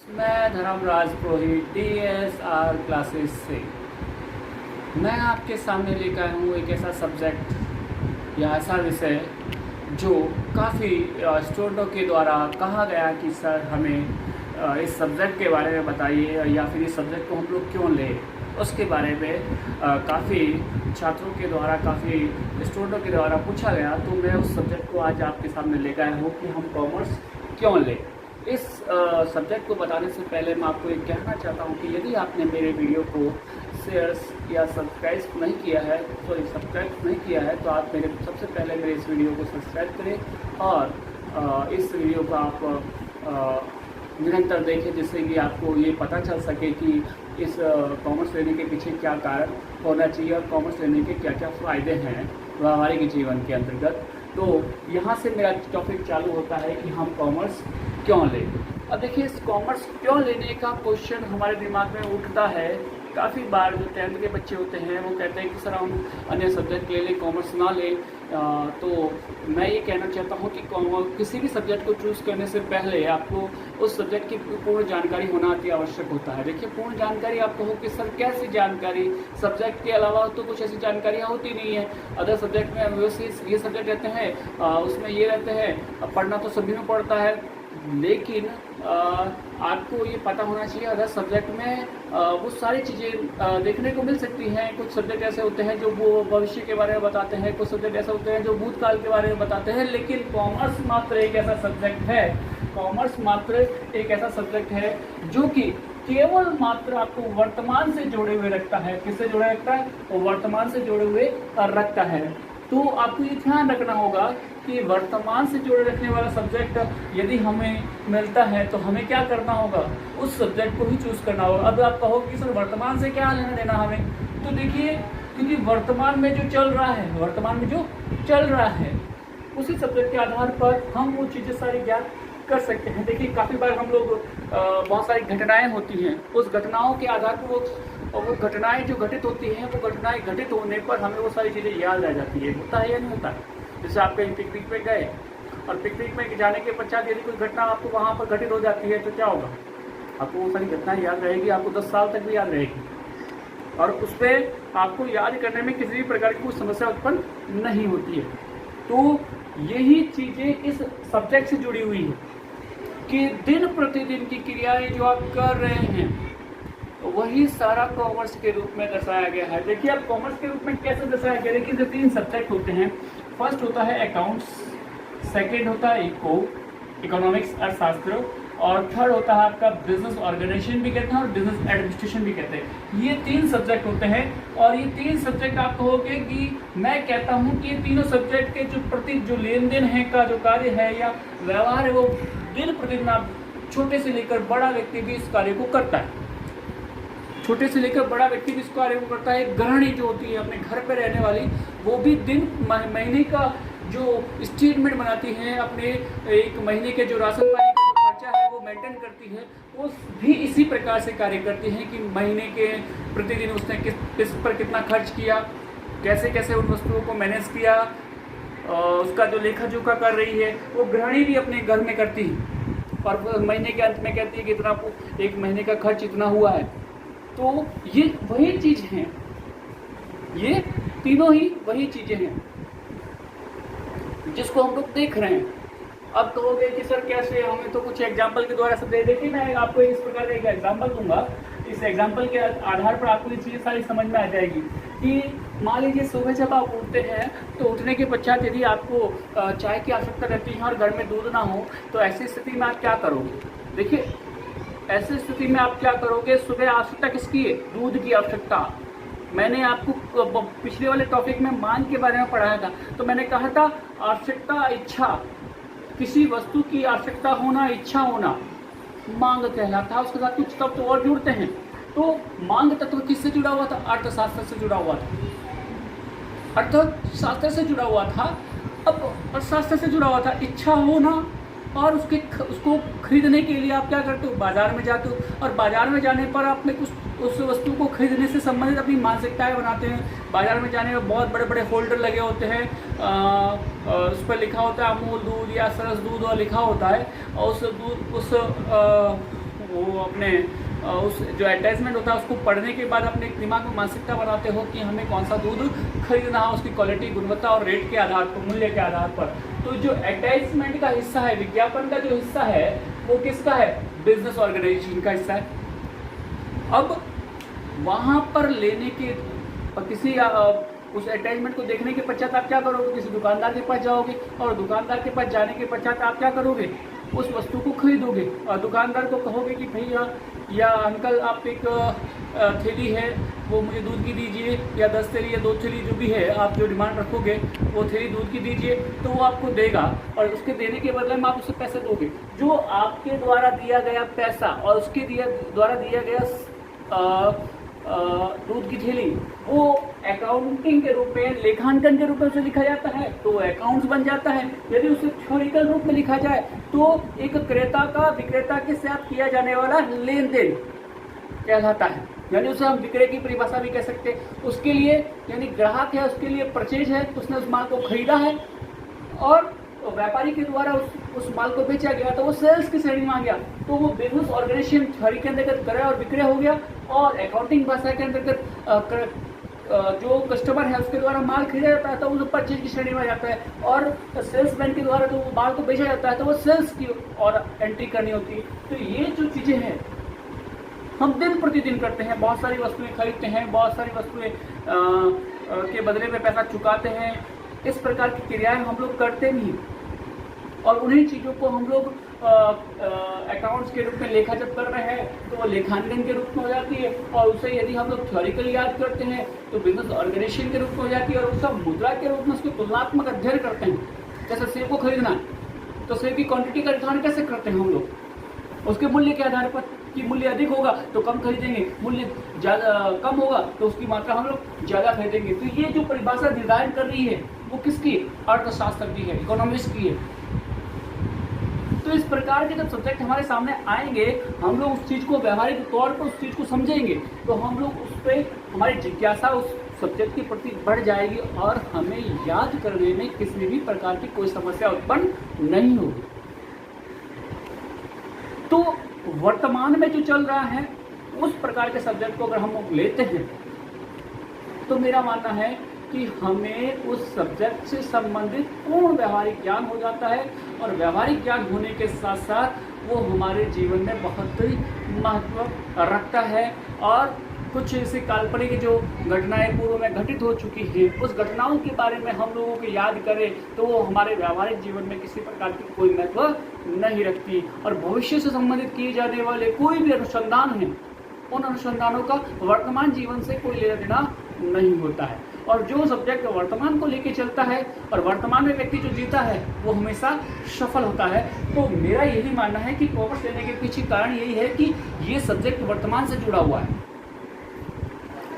मैं धर्मराज पुरोहित DSR classes से मैं आपके सामने लेकर आया हूँ एक ऐसा सब्जेक्ट या ऐसा विषय जो काफ़ी स्टूडेंटों के द्वारा कहा गया कि सर हमें इस सब्जेक्ट के बारे में बताइए या फिर इस सब्जेक्ट को हम लोग क्यों लें। उसके बारे में काफ़ी छात्रों के द्वारा काफ़ी स्टूडेंटों के द्वारा पूछा गया, तो मैं उस सब्जेक्ट को आज आपके सामने लेकर आया हूँ कि हम कॉमर्स क्यों लें। इस सब्जेक्ट को बताने से पहले मैं आपको एक कहना चाहता हूँ कि यदि आपने मेरे वीडियो को शेयर या सब्सक्राइब नहीं किया है तो आप सबसे पहले मेरे इस वीडियो को सब्सक्राइब करें और इस वीडियो को आप निरंतर देखें, जिससे कि आपको ये पता चल सके कि इस कॉमर्स लेने के पीछे क्या कारण होना चाहिए और कॉमर्स लेने के क्या क्या फ़ायदे हैं व्यावहारिक जीवन के अंतर्गत। तो यहाँ से मेरा टॉपिक चालू होता है कि हम कॉमर्स क्यों लें। अब देखिए, इस कॉमर्स क्यों लेने का क्वेश्चन हमारे दिमाग में उठता है काफ़ी बार। जो 10th के बच्चे होते हैं वो कहते हैं कि सर हम अन्य सब्जेक्ट ले लें, कॉमर्स ना लें। तो मैं ये कहना चाहता हूँ कि किसी भी सब्जेक्ट को चूज़ करने से पहले आपको उस सब्जेक्ट की पूर्ण जानकारी होना अति आवश्यक होता है। देखिए, पूर्ण जानकारी आपको हो कि सर कैसी जानकारी, सब्जेक्ट के अलावा तो कुछ ऐसी जानकारियाँ होती नहीं है। अदर सब्जेक्ट में वैसे ये सब्जेक्ट रहते हैं, उसमें ये रहते हैं, पढ़ना तो सभी में पड़ता है, लेकिन आपको ये पता होना चाहिए अदर सब्जेक्ट में वो सारी चीज़ें देखने को मिल सकती हैं। कुछ सब्जेक्ट ऐसे होते हैं जो वो भविष्य के बारे में बताते हैं, कुछ सब्जेक्ट ऐसे होते हैं जो भूतकाल के बारे में बताते हैं, लेकिन कॉमर्स मात्र एक ऐसा सब्जेक्ट है जो कि केवल मात्र आपको वर्तमान से जोड़े हुए रखता है। किससे जोड़े रखता है? वो वर्तमान से जोड़े हुए रखता है। तो आपको ये ध्यान रखना होगा कि वर्तमान से जोड़े रखने वाला सब्जेक्ट यदि हमें मिलता है तो हमें क्या करना होगा? उस सब्जेक्ट को ही चूज़ करना होगा। अब आप कहो कि सर वर्तमान से क्या लेना देना हमें, तो देखिए, क्योंकि वर्तमान में जो चल रहा है उसी सब्जेक्ट के आधार पर हम वो चीज़ें सारी ज्ञात कर सकते हैं। देखिए, काफ़ी बार हम लोग बहुत सारी घटनाएँ होती हैं, उस घटनाओं के आधार पर वो घटनाएँ जो घटित होती हैं, वो घटनाएँ घटित होने पर हमें वो सारी चीज़ें याद रह जाती है। होता है या नहीं होता? जैसे आप कहीं पिकनिक पे गए और पिकनिक में जाने के पश्चात यदि कोई घटना आपको वहाँ पर घटित हो जाती है तो क्या होगा? आपको वो सारी घटनाएँ याद रहेगी, आपको 10 साल तक भी याद रहेगी और उस पर आपको याद करने में किसी भी प्रकार की कोई समस्या उत्पन्न नहीं होती है। तो यही चीज़ें इस सब्जेक्ट से जुड़ी हुई है कि दिन प्रतिदिन की क्रियाएं जो आप कर रहे हैं वही सारा कॉमर्स के रूप में दर्शाया गया है। देखिए, आप कॉमर्स के रूप में कैसे दर्शाया गया? देखिए, 3 सब्जेक्ट होते हैं। फर्स्ट होता है अकाउंट्स, सेकंड होता है इकोनॉमिक्स अर्थशास्त्र, और थर्ड होता है आपका बिजनेस ऑर्गेनाइजेशन भी कहते हैं और बिजनेस एडमिनिस्ट्रेशन भी कहते हैं। ये 3 सब्जेक्ट होते हैं और ये 3 सब्जेक्ट आप कहोगे कि मैं कहता हूँ कि ये तीनों सब्जेक्ट के जो लेन देन है का जो कार्य है या व्यवहार है वो दिन प्रतिदिन आप छोटे से लेकर बड़ा व्यक्ति भी इस कार्य को करता है। छोटे से लेकर बड़ा व्यक्ति भी इस कार्य को करता है। गृहिणी जो होती है अपने घर पर रहने वाली, वो भी दिन महीने का जो स्टेटमेंट बनाती हैं, अपने एक महीने के जो राशन पानी का जो खर्चा है वो मेंटेन करती है, वो भी इसी प्रकार से कार्य करती हैं कि महीने के प्रतिदिन उसने किस पर कितना खर्च किया, कैसे कैसे उन वस्तुओं को मैनेज किया, उसका जो लेखा जोखा कर रही है वो गृहिणी भी अपने घर में करती है और महीने के अंत में कहती है कि इतना एक महीने का खर्च इतना हुआ है। तो ये वही चीज़ हैं, ये तीनों ही वही चीज़ें हैं जिसको हम लोग देख रहे हैं। अब कहोगे कि सर कैसे, हमें तो कुछ एग्जाम्पल के द्वारा सब दे। देखिए, मैं आपको इस प्रकार का एक एग्जाम्पल दूंगा। इस एग्जाम्पल के आधार पर आपको ये चीज़ें सारी समझ में आ जाएगी कि मान लीजिए सुबह जब आप उठते हैं तो उठने के पश्चात यदि आपको चाय की आवश्यकता रहती है और घर में दूध ना हो तो ऐसी स्थिति में आप क्या करोगे? देखिए, ऐसी स्थिति में आप क्या करोगे? सुबह आवश्यकता किसकी है? दूध की आवश्यकता। मैंने आपको पिछले वाले टॉपिक में मांग के बारे में पढ़ाया था, तो मैंने कहा था आवश्यकता, इच्छा, किसी वस्तु की आवश्यकता होना, इच्छा होना मांग कहलाता। उसके साथ कुछ तत्व और जुड़ते हैं। तो मांग तत्व किससे जुड़ा हुआ था? अर्थशास्त्र से जुड़ा हुआ था, अर्थशास्त्र से जुड़ा हुआ था। अब अर्थशास्त्र से जुड़ा हुआ था इच्छा होना, और उसको खरीदने के लिए आप क्या करते हो? बाजार में जाते हो और बाजार में जाने पर आपने उस वस्तु को खरीदने से संबंधित अपनी मानसिकताएं बनाते हैं। बाजार में जाने में बहुत बड़े बड़े होल्डर लगे होते हैं, उस पर लिखा होता है अमूल दूध या सरस दूध और लिखा होता है, और उस वो अपने उस जो एडवर्टाइजमेंट होता है उसको पढ़ने के बाद अपने दिमाग में मानसिकता बनाते हो कि हमें कौन सा दूध खरीदना है, उसकी क्वालिटी, गुणवत्ता और रेट के आधार पर, मूल्य के आधार पर। तो जो एडवर्टाइजमेंट का हिस्सा है, विज्ञापन का जो हिस्सा है, वो किसका है? बिजनेस ऑर्गेनाइजेशन का हिस्सा है। अब वहाँ पर लेने के किसी उस एडवर्टाइजमेंट को देखने के पश्चात आप क्या करोगे? किसी दुकानदार के पास जाओगे और दुकानदार के पास जाने के पश्चात आप क्या करोगे? उस वस्तु को खरीदोगे और दुकानदार को कहोगे कि भैया या अंकल आप एक थैली है वो मुझे दूध की दीजिए, या 10 थैली या 2 थैली जो भी है आप जो डिमांड रखोगे वो थैली दूध की दीजिए, तो वो आपको देगा और उसके देने के बदले में आप उसे पैसे दोगे। जो आपके द्वारा दिया गया पैसा और उसके द्वारा दिया गया दूध की थैली, वो अकाउंटिंग के रूप में, लेखांकन के रूप में उसे लिखा जाता है तो अकाउंट्स बन जाता है। यदि उसे थ्योरिकल रूप में लिखा जाए तो एक क्रेता का विक्रेता के साथ किया जाने वाला लेन देन कहलाता है, यानी उसे हम विक्रय की परिभाषा भी कह सकते हैं। उसके लिए यानी ग्राहक है, उसके लिए परचेज है, उसने उस माल को खरीदा है और व्यापारी के द्वारा उस माल को बेचा गया तो वो सेल्स की श्रेणी में आ गया। तो वो बिजनेस ऑर्गेनाइजेशन थ्योरी के अंतर्गत क्रय और विक्रय हो गया और अकाउंटिंग भाषा के अंतर्गत जो कस्टमर है उसके द्वारा माल खरीदा जाता है तो वो परचेज की श्रेणी में आ जाता है, और सेल्समैन के द्वारा जो माल को बेचा जाता है तो वो सेल्स की और एंट्री करनी होती है। तो ये जो चीज़ें हैं हम दिन प्रतिदिन करते हैं, बहुत सारी वस्तुएं खरीदते हैं, बहुत सारी वस्तुएं के बदले में पैसा चुकाते हैं। इस प्रकार की क्रियाएं हम लोग करते नहीं और उन्हीं चीज़ों को हम लोग अकाउंट्स के रूप में लेखा जब कर रहे हैं तो वो लेखांकन के रूप में हो जाती है, और उसे यदि हम लोग थ्योरिकल याद करते हैं तो बिजनेस ऑर्गेनाइजेशन के रूप में हो जाती है, और उसका मुद्रा के रूप में उसकी तुलनात्मक अध्ययन करते हैं। जैसे सेब को खरीदना है तो सेब की क्वांटिटी का निर्धारण कैसे करते हैं हम लोग? उसके मूल्य के आधार पर कि मूल्य अधिक होगा तो कम खरीदेंगे, मूल्य ज़्यादा कम होगा तो उसकी मात्रा हम लोग ज़्यादा खरीदेंगे। तो ये जो परिभाषा निर्धारण कर रही है वो किसकी? अर्थशास्त्र की है, इकोनॉमिक्स की है। तो इस प्रकार के जब सब्जेक्ट हमारे सामने आएंगे, हम लोग उस चीज़ को व्यवहारिक तौर पर उस चीज़ को समझेंगे तो हम लोग उस पर हमारी जिज्ञासा उस सब्जेक्ट के प्रति बढ़ जाएगी और हमें याद करने में किसी भी प्रकार की कोई समस्या उत्पन्न नहीं होगी। तो वर्तमान में जो चल रहा है उस प्रकार के सब्जेक्ट को अगर हम लोग लेते हैं तो मेरा मानना है कि हमें उस सब्जेक्ट से संबंधित पूर्ण व्यवहारिक ज्ञान हो जाता है, और व्यवहारिक ज्ञान होने के साथ साथ वो हमारे जीवन में बहुत ही महत्व रखता है। और कुछ ऐसी काल्पनिक जो घटनाएं पूर्व में घटित हो चुकी है उस घटनाओं के बारे में हम लोगों को याद करें तो वो हमारे व्यावहारिक जीवन में किसी प्रकार की कोई महत्व नहीं रखती, और भविष्य से संबंधित किए जाने वाले कोई भी अनुसंधान हैं उन अनुसंधानों का वर्तमान जीवन से कोई लेना देना नहीं होता है। और जो सब्जेक्ट वर्तमान को लेके चलता है और वर्तमान में व्यक्ति जो जीता है वो हमेशा सफल होता है। तो मेरा यही मानना है कि कॉमर्स लेने के पीछे कारण यही है कि ये सब्जेक्ट वर्तमान से जुड़ा हुआ है।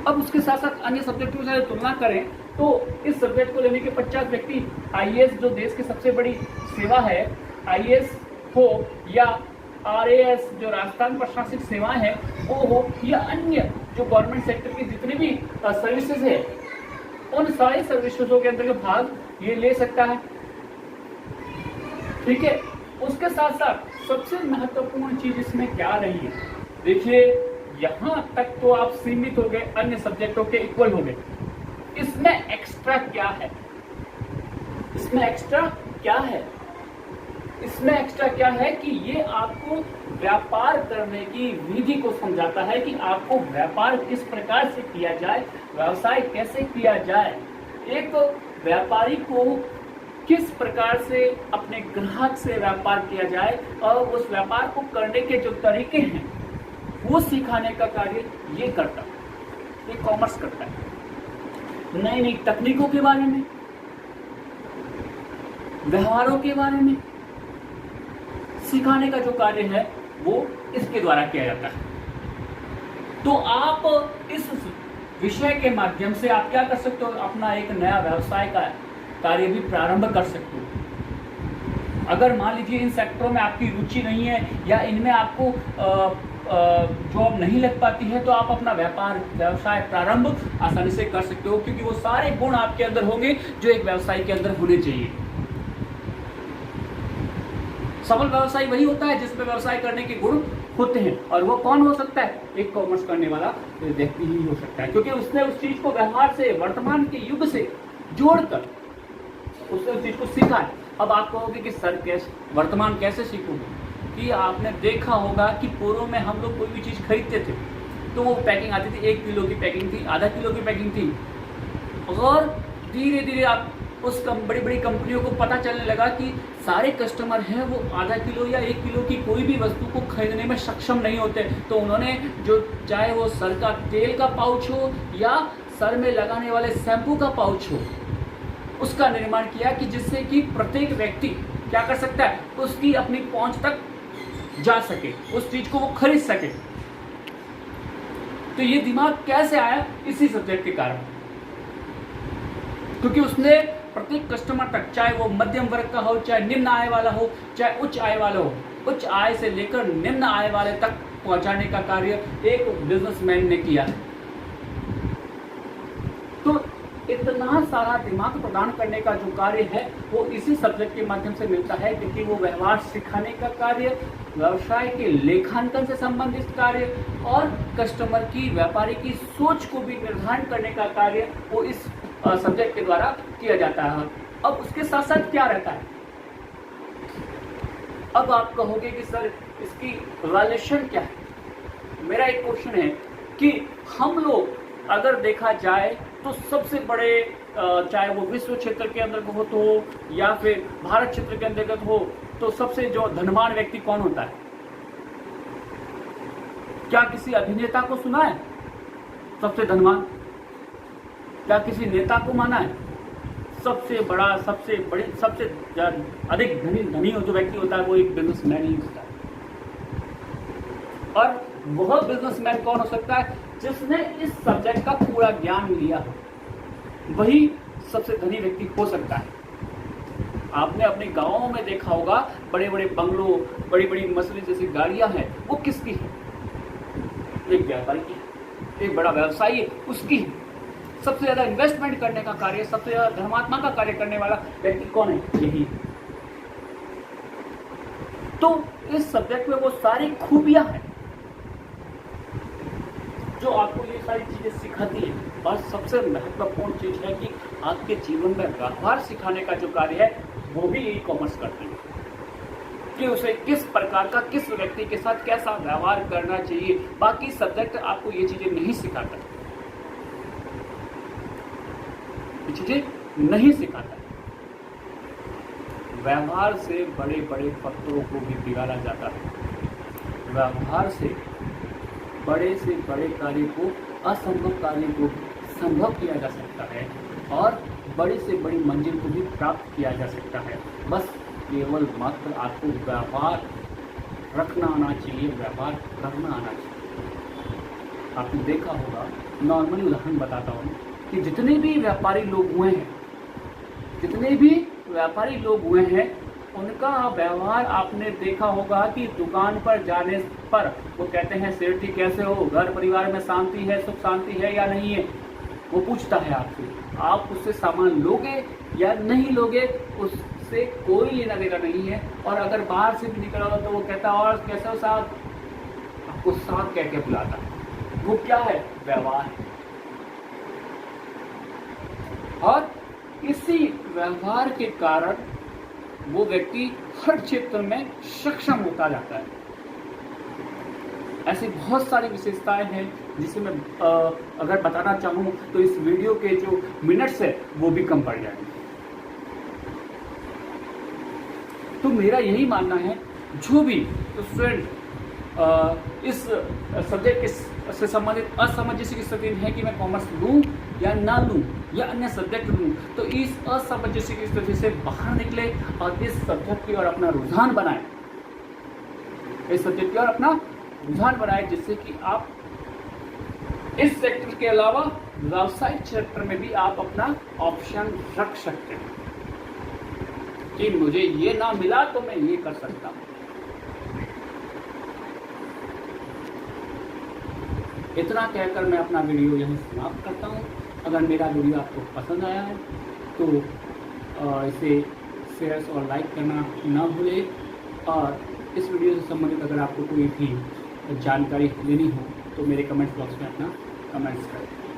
अब उसके साथ साथ अन्य सब्जेक्टों से तुलना करें तो इस सब्जेक्ट को लेने के पश्चात व्यक्ति आईएएस जो देश की सबसे बड़ी सेवा है, आईएएस हो या आरएएस जो राजस्थान प्रशासनिक सेवाएं हैं वो हो, या अन्य जो गवर्नमेंट सेक्टर की जितनी भी सर्विसेज है उन सारी सर्विसेजों के अंतर्गत भाग ये ले सकता है। ठीक है, उसके साथ साथ सबसे महत्वपूर्ण चीज इसमें क्या रही है? देखिए, यहां तक तो आप सीमित हो गए, अन्य सब्जेक्टों के इक्वल हो गए। इसमें एक्स्ट्रा क्या है? इसमें एक्स्ट्रा क्या है? इसमें एक्स्ट्रा क्या है कि ये आपको व्यापार करने की विधि को समझाता है कि आपको व्यापार किस प्रकार से किया जाए, व्यवसाय कैसे किया जाए, एक व्यापारी को किस प्रकार से अपने ग्राहक से व्यापार किया जाए और उस व्यापार को करने के जो तरीके हैं वो सिखाने का कार्य ये करता है, ये कॉमर्स करता है। नई नई तकनीकों के बारे में, व्यवहारों के बारे में सिखाने का जो कार्य है वो इसके द्वारा किया जाता है। तो आप इस विषय के माध्यम से आप क्या कर सकते हो? अपना एक नया व्यवसाय का कार्य भी प्रारंभ कर सकते हो। अगर मान लीजिए इन सेक्टरों में आपकी रुचि नहीं है या इनमें आपको जॉब नहीं लग पाती है तो आप अपना व्यवसाय प्रारंभ आसानी से कर सकते हो, क्योंकि वो सारे गुण आपके अंदर होंगे जो एक व्यवसाय के अंदर होने चाहिए। सफल व्यवसाय वही होता है जिसमें व्यवसाय करने के गुण होते हैं। और वो कौन हो सकता है? एक कॉमर्स करने वाला व्यक्ति ही हो सकता है, क्योंकि उसने उस चीज को व्यवहार से, वर्तमान के युग से जोड़कर उसने उस चीज को सीखा है। अब आप कहोगे कि सर कैसे वर्तमान कैसे सीखोगे? कि आपने देखा होगा कि पूर्व में हम लोग कोई भी चीज़ खरीदते थे तो वो पैकिंग आती थी, 1 किलो की पैकिंग थी, आधा किलो की पैकिंग थी, और धीरे धीरे आप उस बड़ी बड़ी कंपनियों को पता चलने लगा कि सारे कस्टमर हैं वो आधा किलो या 1 किलो की कोई भी वस्तु को खरीदने में सक्षम नहीं होते। तो उन्होंने जो, चाहे वो सर का तेल का पाउच हो या सर में लगाने वाले शैम्पू का पाउच हो, उसका निर्माण किया कि जिससे कि प्रत्येक व्यक्ति क्या कर सकता है, उसकी अपनी पहुंच तक जा सके, उस चीज को वो खरीद सके। तो ये दिमाग कैसे आया? इसी सब्जेक्ट के कारण, क्योंकि उसने प्रत्येक कस्टमर तक, चाहे वो मध्यम वर्ग का हो, चाहे निम्न आय वाला हो, चाहे उच्च आय वाला हो, उच्च आय से लेकर निम्न आय वाले तक पहुंचाने का कार्य एक बिजनेसमैन ने किया है। तो इतना सारा दिमाग प्रदान करने का जो कार्य है वो इसी सब्जेक्ट के माध्यम से मिलता है, क्योंकि वो व्यवहार सिखाने का कार्य, व्यवसाय के लेखांकन से संबंधित कार्य और कस्टमर की, व्यापारी की सोच को भी निर्धारण करने का कार्य वो इस सब्जेक्ट के द्वारा किया जाता है। अब उसके साथ साथ क्या रहता है? अब आप कहोगे कि सर इसकी वैल्यूएशन क्या है? मेरा एक क्वेश्चन है कि हम लोग अगर देखा जाए तो सबसे बड़े, चाहे वो विश्व क्षेत्र के अंतर्गत हो या फिर भारत क्षेत्र के अंतर्गत हो, तो सबसे जो धनवान व्यक्ति कौन होता है? क्या किसी अभिनेता को सुना है सबसे धनवान? क्या किसी नेता को माना है? सबसे बड़ा, सबसे अधिक धनी जो व्यक्ति होता है वो एक बिजनेसमैन ही होता है। और वह बिजनेसमैन कौन हो सकता है? जिसने इस सब्जेक्ट का पूरा ज्ञान लिया हो, वही सबसे धनी व्यक्ति हो सकता है। आपने अपने गांवों में देखा होगा, बड़े बड़े बंगलों, बड़ी बड़ी मर्सिडीज जैसी गाड़ियां हैं, वो किसकी है? एक व्यापारी की है, एक बड़ा व्यवसायी है, उसकी है। सबसे ज्यादा इन्वेस्टमेंट करने का कार्य, सबसे ज्यादा धर्मात्मा का कार्य करने वाला व्यक्ति कौन है? यही। तो इस सब्जेक्ट में वो सारी खूबियां हैं जो आपको ये सारी चीजें सिखाती है। और सबसे महत्वपूर्ण चीज है कि आपके जीवन में व्यवहार सिखाने का जो कार्य है वो भी ई कॉमर्स करते हैं, कि उसे किस प्रकार का, किस व्यक्ति के साथ कैसा व्यवहार करना चाहिए। बाकी सब्जेक्ट आपको ये चीजें नहीं सिखाता, ये चीजें नहीं सिखाता। व्यवहार से बड़े बड़े पत्थरों को भी पिघाला जाता है। व्यवहार से बड़े कार्य को, असंभव कार्य को संभव किया जा सकता है और बड़ी से बड़ी मंजिल को भी प्राप्त किया जा सकता है। बस केवल मात्र आपको व्यवहार रखना आना चाहिए, व्यवहार करना आना चाहिए। आपने देखा होगा, नॉर्मली उदाहरण बताता हूँ कि जितने भी व्यापारी लोग हुए हैं उनका व्यवहार आपने देखा होगा कि दुकान पर जाने पर वो कहते हैं सेठ जी कैसे हो, घर परिवार में शांति है, सुख शांति है या नहीं है। वो पूछता है आपसे, आप उससे सामान लोगे या नहीं लोगे, उससे कोई लेना देना नहीं है। और अगर बाहर से भी निकला हो तो वो कहता है और कैसे हो साहब, आपको साहब कह के बुलाता है। वो क्या है? व्यवहार है। और इसी व्यवहार के कारण वो व्यक्ति हर क्षेत्र में सक्षम होता जाता है। ऐसी बहुत सारी विशेषताएं हैं जिसे मैं अगर बताना चाहूँ तो इस वीडियो के जो मिनट्स है वो भी कम पड़ जाएंगे। तो मेरा यही मानना है, जो भी स्टूडेंट इस सब्जेक्ट से संबंधित असमंजस की स्थिति है कि मैं कॉमर्स लूँ या ना लूँ या अन्य सब्जेक्ट लूँ, तो इस असमंजस की स्थिति से बाहर निकले और इस सब्जेक्ट की ओर अपना रुझान बनाए, जिससे कि आप इस सेक्टर के अलावा व्यावसायिक क्षेत्र में भी आप अपना ऑप्शन रख सकते हैं कि मुझे ये ना मिला तो मैं ये कर सकता हूँ। इतना कहकर मैं अपना वीडियो यहीं समाप्त करता हूँ। अगर मेरा वीडियो आपको पसंद आया है तो इसे शेयर और लाइक करना ना भूलें। और इस वीडियो से संबंधित अगर आपको कोई भी जानकारी लेनी हो तो मेरे कमेंट बॉक्स में अपना कमेंट्स करें।